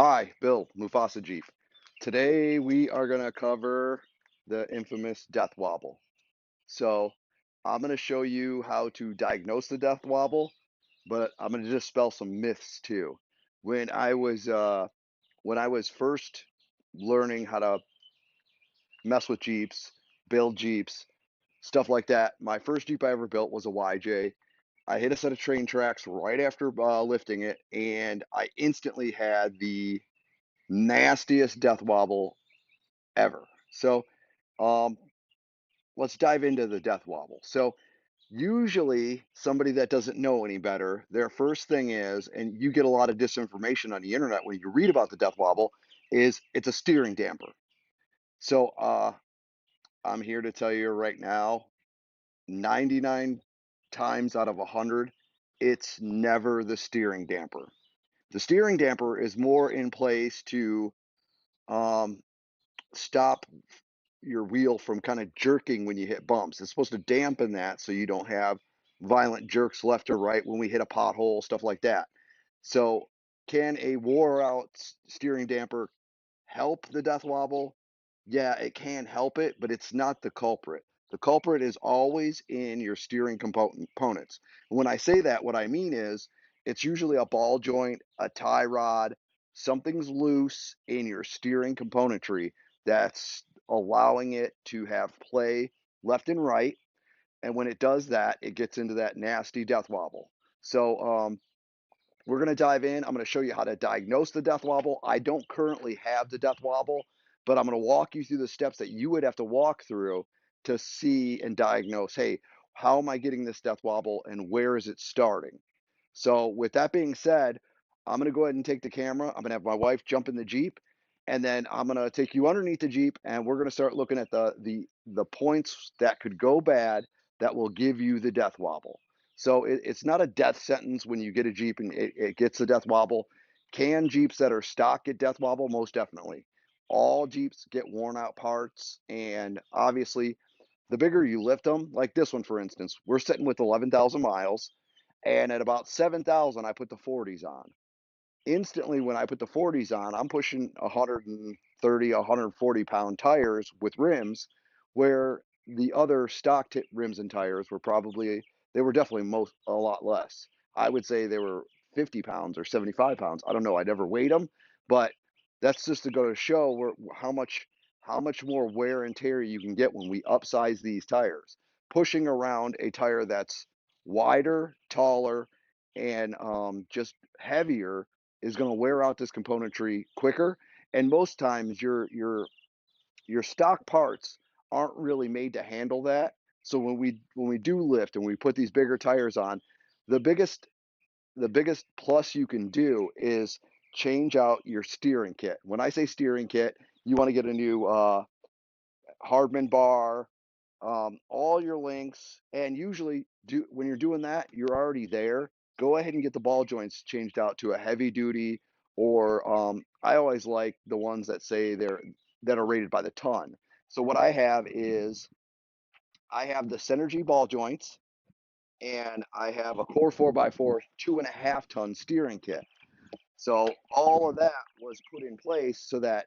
Hi, Bill, Mufasa Jeep. Today we are going to cover the infamous death wobble. So I'm going to show you how to diagnose the death wobble, but I'm going to dispel some myths too. When I was uh, when I was first learning how to mess with Jeeps, build Jeeps, stuff like that, my first Jeep I ever built was a YJ. I hit a set of train tracks right after lifting it, and I instantly had the nastiest death wobble ever. So, um, let's dive into the death wobble. So, usually, somebody that doesn't know any better, their first thing is, and you get a lot of disinformation on the internet when you read about the death wobble, is it's a steering damper. So, I'm here to tell you right now, 99 times out of 100, it's never the steering damper. The steering damper is more in place to um, stop your wheel from kind of jerking when you hit bumps. It's supposed to dampen that so you don't have violent jerks left or right when we hit a pothole, stuff like that. So, can a wore out steering damper help the death wobble? Yeah, it can help it, but it's not the culprit. The culprit is always in your steering components. When I say that, what I mean is it's usually a ball joint, a tie rod, something's loose in your steering componentry that's allowing it to have play left and right. And when it does that, it gets into that nasty death wobble. So, we're going to dive in. I'm going to show you how to diagnose the death wobble. I don't currently have the death wobble, but I'm going to walk you through the steps that you would have to walk through to see and diagnose, hey, how am I getting this death wobble and where is it starting? So, with that being said, I'm going to go ahead and take the camera. I'm going to have my wife jump in the Jeep, and then I'm going to take you underneath the Jeep, and we're going to start looking at the points that could go bad that will give you the death wobble. So it's not a death sentence when you get a Jeep and it gets the death wobble. Can Jeeps that are stock get death wobble? Most definitely. All Jeeps get worn out parts, and obviously, the bigger you lift them, like this one for instance, we're sitting with 11,000 miles, and at about 7,000, I put the 40s on. Instantly, when I put the 40s on, I'm pushing 130, 140-pound tires with rims, where the other stock rims and tires were probably, they were definitely a lot less. I would say they were 50 pounds or 75 pounds. I don't know. I never weighed them, but that's just to go to show how much more wear and tear you can get when we upsize these tires. Pushing around a tire that's wider, taller, and just heavier is going to wear out this componentry quicker. And most times your stock parts aren't really made to handle that. So when we do lift and we put these bigger tires on, the biggest plus you can do is change out your steering kit. When I say steering kit, you want to get a new Hardman bar, all your links, and usually do when you're doing that, you're already there. Go ahead and get the ball joints changed out to a heavy duty, or I always like the ones that are rated by the ton. So what I have is I have the Synergy ball joints, and I have a Core 4x4 2.5 ton steering kit. So all of that was put in place so that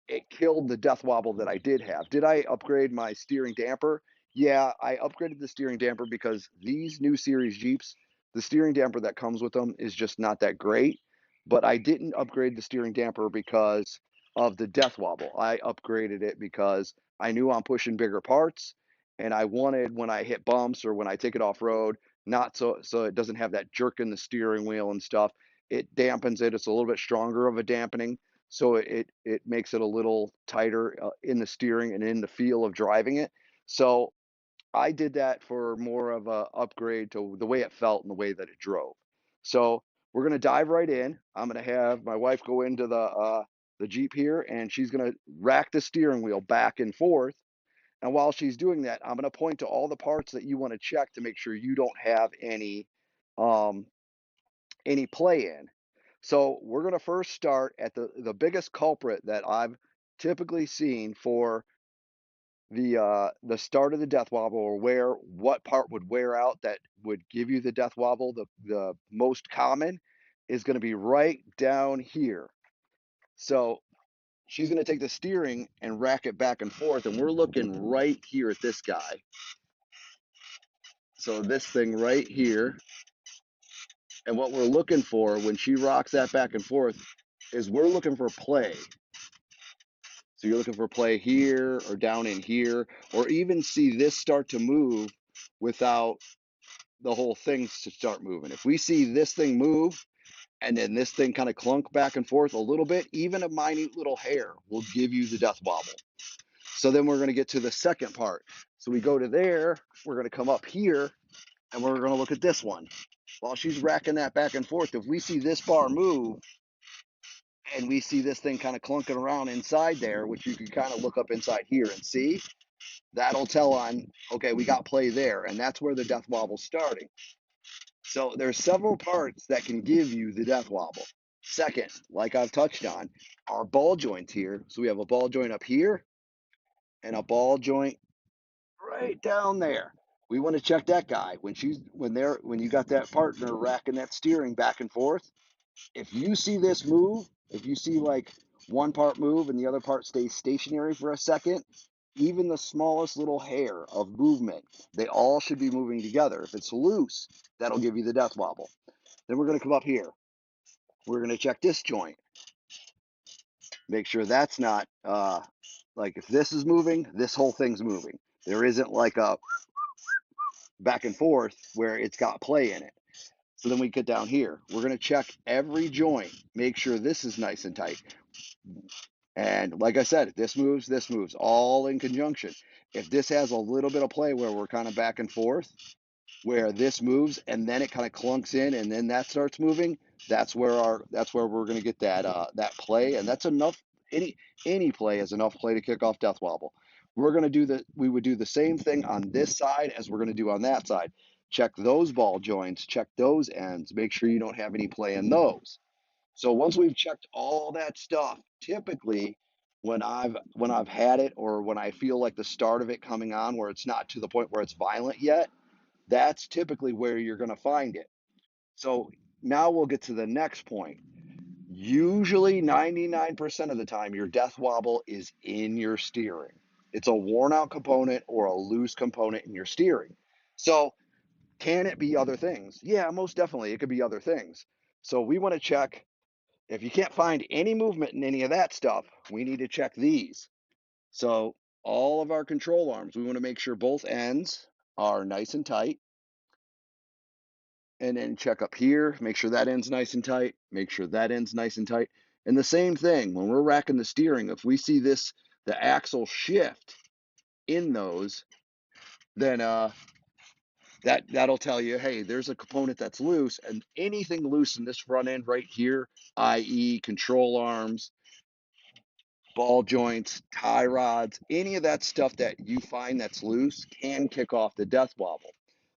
it killed the death wobble that I did have. Did I upgrade my steering damper? Yeah, I upgraded the steering damper because these new series Jeeps, the steering damper that comes with them is just not that great. But I didn't upgrade the steering damper because of the death wobble. I upgraded it because I knew I'm pushing bigger parts, and I wanted when I hit bumps or when I take it off road, not so it doesn't have that jerk in the steering wheel and stuff. It dampens it. It's a little bit stronger of a dampening, so it makes it a little tighter in the steering and in the feel of driving it. So I did that for more of a upgrade to the way it felt and the way that it drove. So we're gonna dive right in. I'm gonna have my wife go into the Jeep here, and she's gonna rack the steering wheel back and forth. And while she's doing that, I'm gonna point to all the parts that you want to check to make sure you don't have um, any play in. So we're going to first start at the biggest culprit that I've typically seen for the start of the death wobble, or where what part would wear out that would give you the death wobble. The most common is going to be right down here. So she's going to take the steering and rack it back and forth, and we're looking right here at this guy. So this thing right here, and what we're looking for when she rocks that back and forth is we're looking for play. So you're looking for play here or down in here, or even see this start to move without the whole thing to start moving. If we see this thing move and then this thing kind of clunk back and forth a little bit, even a minute little hair will give you the death wobble. So then we're going to get to the second part. So we go to there, we're going to come up here, and we're going to look at this one. While she's racking that back and forth, if we see this bar move and we see this thing kind of clunking around inside there, which you can kind of look up inside here and see, that'll tell on, okay, we got play there, and that's where the death wobble's starting. So there's several parts that can give you the death wobble. Second, like I've touched on, our ball joints here. So we have a ball joint up here and a ball joint right down there. We want to check that guy when you got that partner racking that steering back and forth. If you see this move, if you see like one part move and the other part stays stationary for a second, even the smallest little hair of movement, they all should be moving together. If it's loose, that'll give you the death wobble. Then we're going to come up here. We're going to check this joint. Make sure that's not like if this is moving, this whole thing's moving. There isn't like a back and forth where it's got play in it. So then we get down here. We're going to check every joint, make sure this is nice and tight. And like I said, this moves, all in conjunction. If this has a little bit of play where we're kind of back and forth, where this moves and then it kind of clunks in and then that starts moving, that's where we're going to get that play, and that's enough. Any play is enough play to kick off death wobble. We would do the same thing on this side as we're going to do on that side. Check those ball joints, check those ends, make sure you don't have any play in those. So once we've checked all that stuff, typically when I've had it or when I feel like the start of it coming on where it's not to the point where it's violent yet, that's typically where you're going to find it. So now we'll get to the next point. Usually 99% of the time, your death wobble is in your steering. It's a worn out component or a loose component in your steering. So can it be other things? Yeah, most definitely. It could be other things. So we want to check if you can't find any movement in any of that stuff, we need to check these. So all of our control arms, we want to make sure both ends are nice and tight. And then check up here, make sure that end's nice and tight, make sure that end's nice and tight. And the same thing, when we're racking the steering, if we see the axle shift in those, then that'll tell you, hey, there's a component that's loose, and anything loose in this front end right here, i.e. control arms, ball joints, tie rods, any of that stuff that you find that's loose can kick off the death wobble.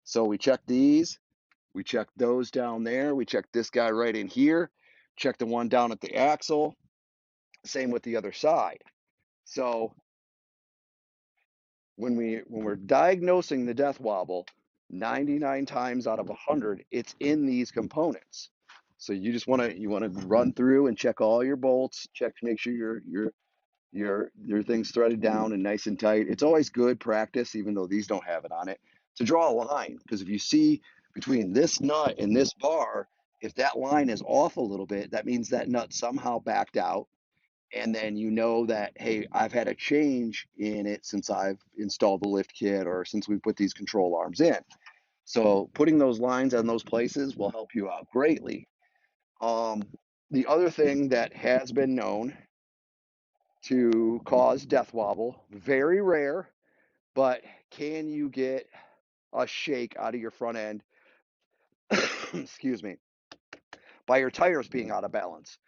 So we check these, we check those down there, we check this guy right in here, check the one down at the axle, same with the other side. So when we're diagnosing the death wobble, 99 times out of 100, it's in these components. So you want to run through and check all your bolts, check to make sure your thing's threaded down and nice and tight. It's always good practice, even though these don't have it on it, to draw a line, because if you see between this nut and this bar, if that line is off a little bit, that means that nut somehow backed out, and then you know that, hey, I've had a change in it since I've installed the lift kit or since we put these control arms in. So putting those lines on those places will help you out greatly. Um, the other thing that has been known to cause death wobble, very rare, but can you get a shake out of your front end, excuse me, by your tires being out of balance?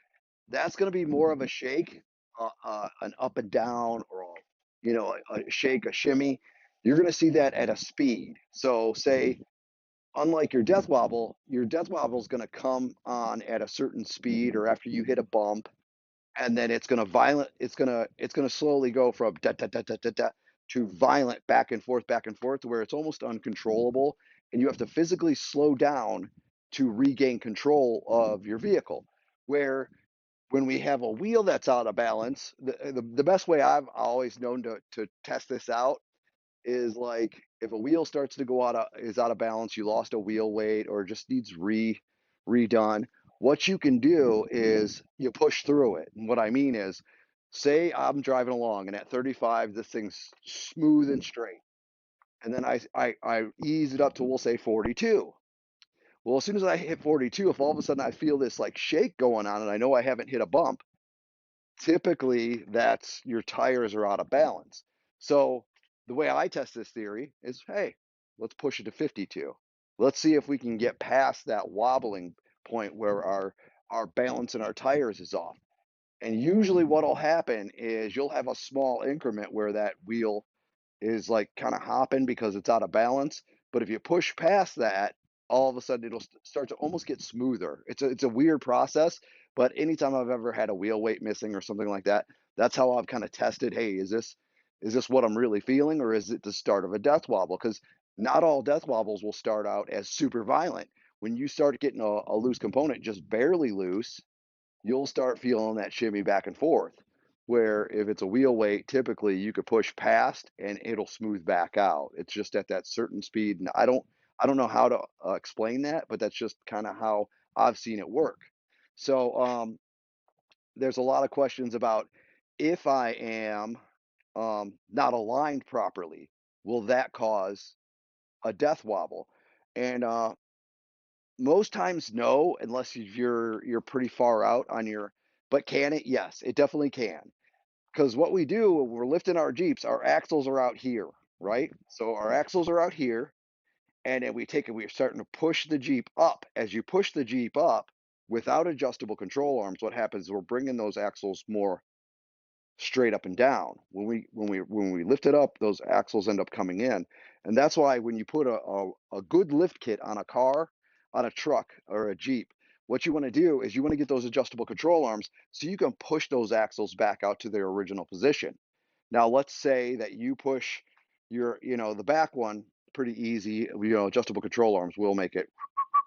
That's going to be more of a shake, an up and down, or a shake, a shimmy. You're going to see that at a speed. So say, unlike your death wobble is going to come on at a certain speed or after you hit a bump, and then it's going to slowly go from da da da da da da to violent back and forth to where it's almost uncontrollable, and you have to physically slow down to regain control of your vehicle. Where when we have a wheel that's out of balance, the best way I've always known to test this out is like if a wheel starts to go out of balance, you lost a wheel weight or just needs redone. What you can do is you push through it. And what I mean is, say I'm driving along and at 35, this thing's smooth and straight. And then I ease it up to, we'll say, 42. Well, as soon as I hit 42, if all of a sudden I feel this like shake going on and I know I haven't hit a bump, typically that's your tires are out of balance. So the way I test this theory is, hey, let's push it to 52. Let's see if we can get past that wobbling point where our balance in our tires is off. And usually what'll happen is you'll have a small increment where that wheel is like kind of hopping because it's out of balance. But if you push past that, all of a sudden it'll start to almost get smoother. It's a weird process, but anytime I've ever had a wheel weight missing or something like that, that's how I've kind of tested. Hey, is this what I'm really feeling, or is it the start of a death wobble? Because not all death wobbles will start out as super violent. When you start getting a loose component, just barely loose, you'll start feeling that shimmy back and forth. Where if it's a wheel weight, typically you could push past and it'll smooth back out. It's just at that certain speed, and I don't know how to explain that, but that's just kind of how I've seen it work. So there's a lot of questions about if I am not aligned properly, will that cause a death wobble? And most times, no, unless you're pretty far out on your. But can it? Yes, it definitely can. Because what we do when we're lifting our Jeeps, our axles are out here, right? So our axles are out here, and then we're starting to push the Jeep up. As you push the Jeep up without adjustable control arms, what happens is we're bringing those axles more straight up and down. When we lift it up, those axles end up coming in, and that's why when you put a good lift kit on a car, on a truck or a Jeep, what you want to do is you want to get those adjustable control arms so you can push those axles back out to their original position. Now, let's say that you push the back one pretty easy. Adjustable control arms will make it.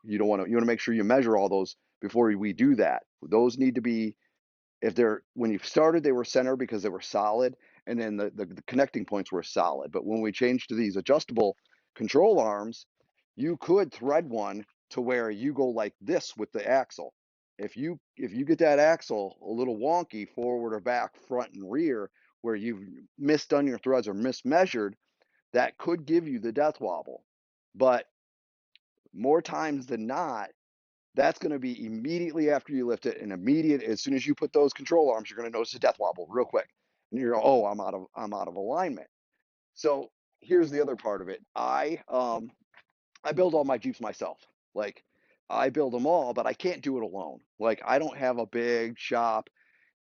You want to make sure you measure all those before we do that. Those need to be, if they're when you started they were center because they were solid, and then the connecting points were solid. But when we changed to these adjustable control arms, you could thread one to where you go like this with the axle. If you get that axle a little wonky forward or back, front and rear, where you've misdone your threads or mismeasured, that could give you the death wobble. But more times than not, that's going to be immediately after you lift it, and immediate as soon as you put those control arms, you're going to notice a death wobble real quick, and you're, oh, I'm out of alignment. So here's the other part of it. I build all my Jeeps myself. Like, I build them all, but I can't do it alone. Like, I don't have a big shop,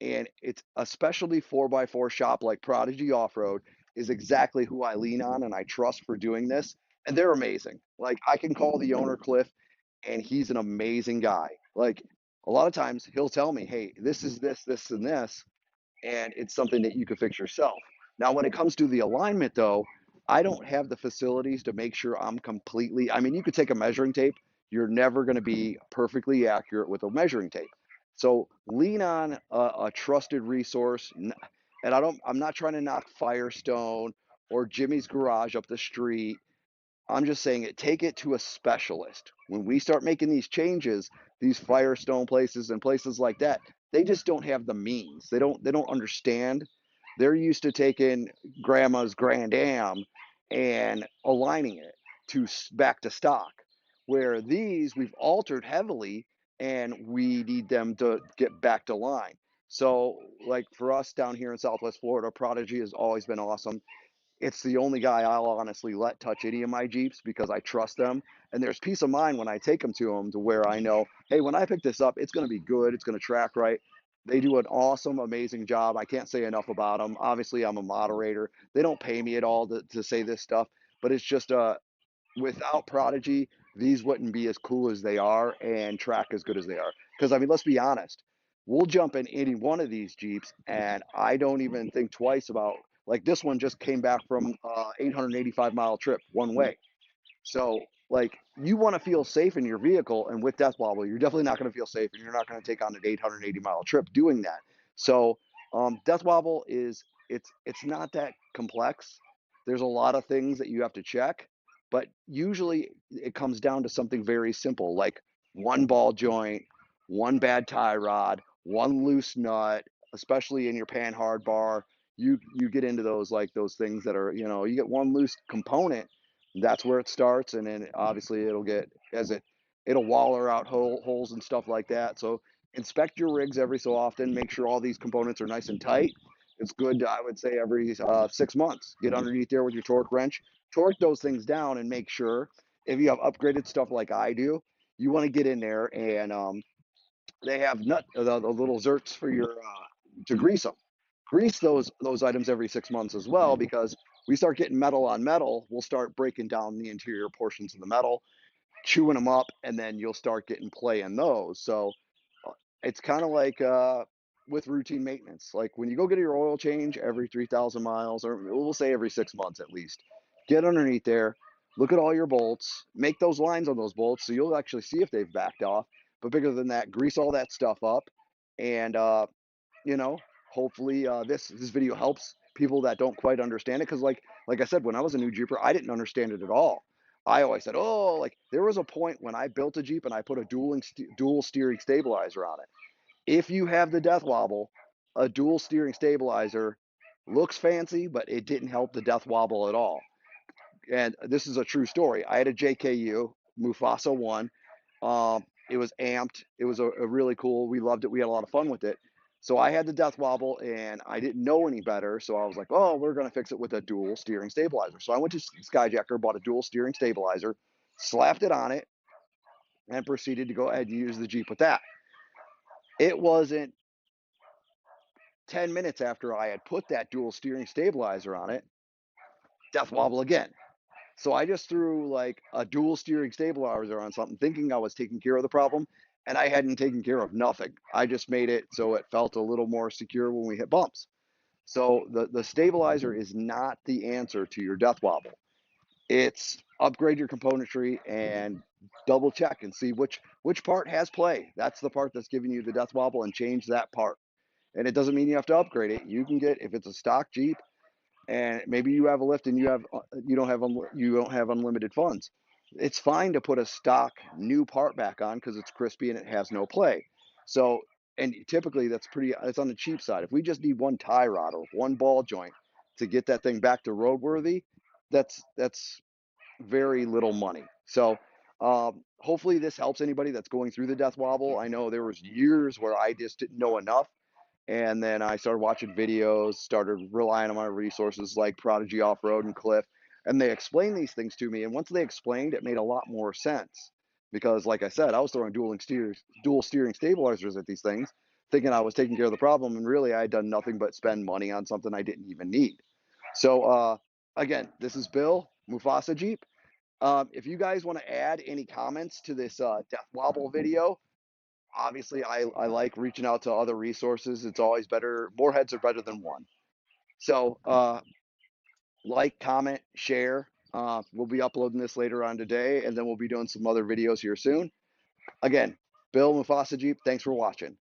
and it's a specialty 4x4 shop like Prodigy Off Road is exactly who I lean on and I trust for doing this. And they're amazing. Like, I can call the owner, Cliff, and he's an amazing guy. Like, a lot of times he'll tell me, hey, this is this, and this, and it's something that you could fix yourself. Now, when it comes to the alignment, though, I don't have the facilities to make sure I'm completely. I mean, you could take a measuring tape, you're never going to be perfectly accurate with a measuring tape. So lean on a trusted resource. And I'm not trying to knock Firestone or Jimmy's Garage up the street. I'm just saying it, take it to a specialist. When we start making these changes, these Firestone places and places like that, they just don't have the means. They don't understand. They're used to taking grandma's Grand Am and aligning it to back to stock. Where these we've altered heavily and we need them to get back to line. So like for us down here in Southwest Florida, Prodigy has always been awesome. It's the only guy I'll honestly let touch any of my Jeeps because I trust them. And there's peace of mind when I take them to them to where I know, hey, when I pick this up, it's going to be good. It's going to track right. They do an awesome, amazing job. I can't say enough about them. Obviously, I'm a moderator. They don't pay me at all to say this stuff, but it's just without Prodigy, these wouldn't be as cool as they are and track as good as they are. Because, I mean, let's be honest. We'll jump in any one of these Jeeps, and I don't even think twice about, like, this one just came back from 885-mile trip one way. So, like, you want to feel safe in your vehicle, and with death wobble, you're definitely not going to feel safe, and you're not going to take on an 880-mile trip doing that. So, death wobble is it's not that complex. There's a lot of things that you have to check, but usually it comes down to something very simple, like one ball joint, one bad tie rod, one loose nut, especially in your panhard bar. You get into those, like those things that are, you get one loose component, that's where it starts, and then obviously it'll get as it'll waller out holes and stuff like that. So inspect your rigs every so often, make sure all these components are nice and tight. It's good, I would say, every 6 months, get underneath there with your torque wrench, torque those things down, and make sure, if you have upgraded stuff like I do, you want to get in there, and they have the little zerks for your to grease them. Grease those items every 6 months as well, because we start getting metal on metal, we'll start breaking down the interior portions of the metal, chewing them up, and then you'll start getting play in those. So it's kind of like with routine maintenance. Like when you go get your oil change every 3,000 miles, or we'll say every 6 months at least, get underneath there, look at all your bolts, make those lines on those bolts so you'll actually see if they've backed off. But bigger than that, grease all that stuff up, and you know, hopefully this video helps people that don't quite understand it. Because like I said, when I was a new Jeeper, I didn't understand it at all. I always said, oh, like there was a point when I built a Jeep and I put a dual steering stabilizer on it. If you have the death wobble, a dual steering stabilizer looks fancy, but it didn't help the death wobble at all. And this is a true story. I had a JKU Mufasa 1. It was amped. It was a really cool. We loved it. We had a lot of fun with it. So I had the death wobble, and I didn't know any better. So I was like, oh, we're going to fix it with a dual steering stabilizer. So I went to Skyjacker, bought a dual steering stabilizer, slapped it on it, and proceeded to go ahead and use the Jeep with that. It wasn't 10 minutes after I had put that dual steering stabilizer on it, death wobble again. So I just threw like a dual steering stabilizer on something, thinking I was taking care of the problem, and I hadn't taken care of nothing. I just made it so it felt a little more secure when we hit bumps. So the stabilizer is not the answer to your death wobble. It's upgrade your componentry and double check and see which part has play. That's the part that's giving you the death wobble, and change that part. And it doesn't mean you have to upgrade it. You can get, if it's a stock Jeep, and maybe you have a lift and you don't have unlimited funds, it's fine to put a stock new part back on because it's crispy and it has no play. So, and typically it's on the cheap side. If we just need one tie rod or one ball joint to get that thing back to roadworthy, that's very little money. So hopefully this helps anybody that's going through the death wobble. I know there was years where I just didn't know enough, and then I started watching videos, started relying on my resources like Prodigy Off-Road and Cliff, and they explained these things to me. And once they explained, it made a lot more sense. Because, like I said, I was throwing dual steering stabilizers at these things, thinking I was taking care of the problem, and really I had done nothing but spend money on something I didn't even need. So, again, this is Bill, Mufasa Jeep. If you guys want to add any comments to this death wobble video, obviously I like reaching out to other resources. It's always better. More heads are better than one. So like, comment, share. We'll be uploading this later on today, and then we'll be doing some other videos here soon. Again, Bill, Mufasa Jeep, thanks for watching.